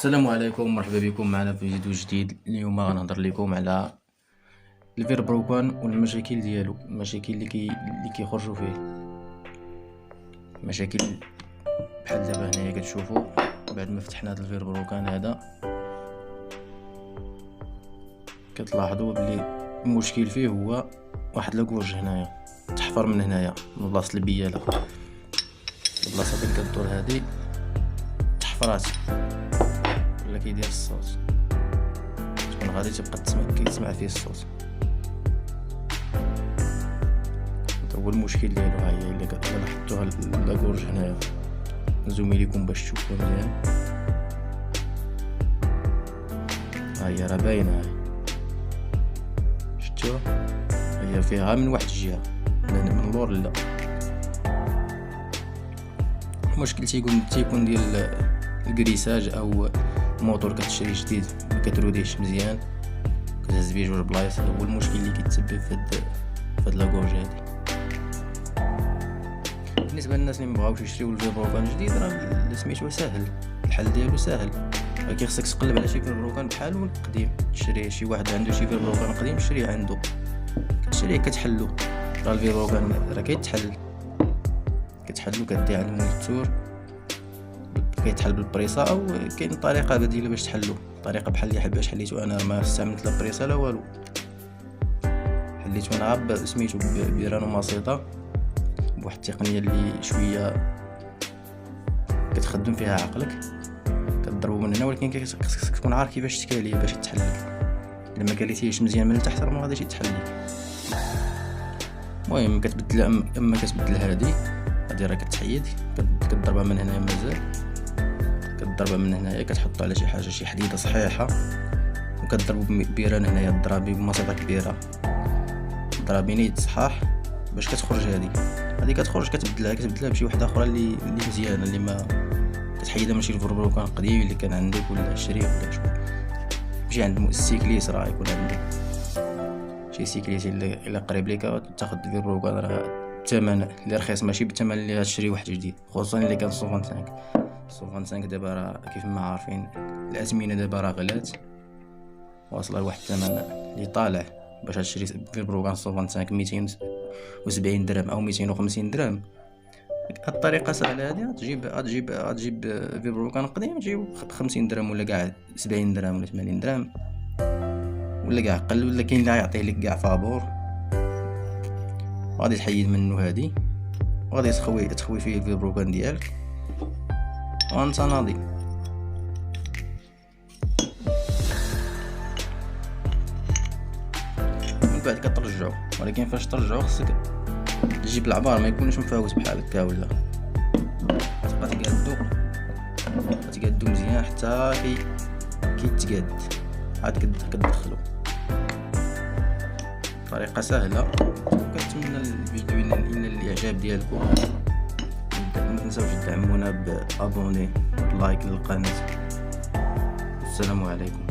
السلام عليكم، مرحبا بكم معنا في فيديو جديد. اليوم غنهضر لكم على الفير بروكان والمشاكل ديالو، المشاكل اللي كيخرجوا فيه. مشاكل بحال دابا هنايا كتشوفوا بعد ما فتحنا هذا الفير بروكان هذا كتلاحظوا بلي المشكل فيه هو واحد لاكورج هنايا تحفر من هنايا من بلاصه البياله، البلاصه اللي كدور هذه تحفرات ولا كيدير الصوت، تكون غادي تبقى كيتسمع فيه الصوت. هو المشكل ديالو. ها هي الا لاحظتوها لاكورج هنايا، نزوم ليكم باش تشوفوا مزيان. ها هي راه باينه، شفتوها؟ هي فيها من واحد الجهه من اللور. لا المشكل تيكون ديال الكريساج او موتور كتشري جديد ما كتروديش مزيان، كتهز بيه جوج بلايص. هو المشكل اللي كيتسبب في هاد لاكورج هادي. بالنسبه للناس اللي مبغاوش يشريو الفير بروكان جديد، راه سميتو ساهل، الحل ديالو ساهل. ولكن خصك تقلب على شي فير بروكان بحالو القديم، تشري شي واحد عنده شي فير بروكان قديم تشريه عنده، كتشريه كتحلو. راه الفير بروكان راه كتحلو كديه على المونيتور، كيتحل بالبريصه، او كاين طريقه بديله باش تحلو. طريقه بحال اللي باش حليتو انا، ما استعملت لا بريصه لا والو، حليتو انا غاب سميتو بيرانو بسيطه بواحد التقنيه اللي شويه كتخدم فيها عقلك، كتضربو من هنا. ولكن خصك تكون عارف كيفاش تكاليه باش يتحلك. الا ما كاليتيهش مزيان من التحت راه ما غاديش يتحلك. المهم كتبدل، اما كتبدل هادي راه كتحيد، كتضربها من هنا مازال، كتضربها من هنايا كتحطها على شي حاجه، شي حديده صحيحه، وكتضربو بميران هنايا، الضرابي بمسيطه كبيره، ضرابينيت صحاح باش كتخرج هادي كتخرج. كتبدلها بشي وحده اخرى اللي مزيانه، اللي ما كتحيدها ماشي الفير بروكان قديم اللي كان عندك ولا شريه ولا شوف. ماشي عند السيكليس راه يكون عندك شي سيكليس الا قريب ليك تاخذ الفير بروكان، راه الثمن اللي رخيص ماشي بالثمن اللي غتشري واحد جديد، خصوصا اللي كان 65 دابا راه كيف ما عارفين الازمنه دابا راه غلات، واصله لواحد الثمن اللي طالع. باش تشري فير بروكان 65 270 درهم او 250 درهم، الطريقه سهله هذه. تجيب فير بروكان قديم تجيب ب 50 درهم ولا كاع 70 درهم ولا 80 درهم ولا كاع قل، ولا كاين اللي يعطيه لك كاع فابور. غادي تحيد منه هذه وغادي تخوي فيه الفير بروكان ديالك وانت ناضي. من بعد كترجعو، ولكن فاش ترجعو خصك تجيب العبار ما يكونش مفاوت بحال هكا، ولا تبقى تقادو مزيان حتى كيتقاد، عاد كتدخلو. طريقه سهله. كنتمنى الفيديو ان الاعجاب ديالكم، ما تنساوش تدعمونا بابوني ولايك للقناه. السلام عليكم.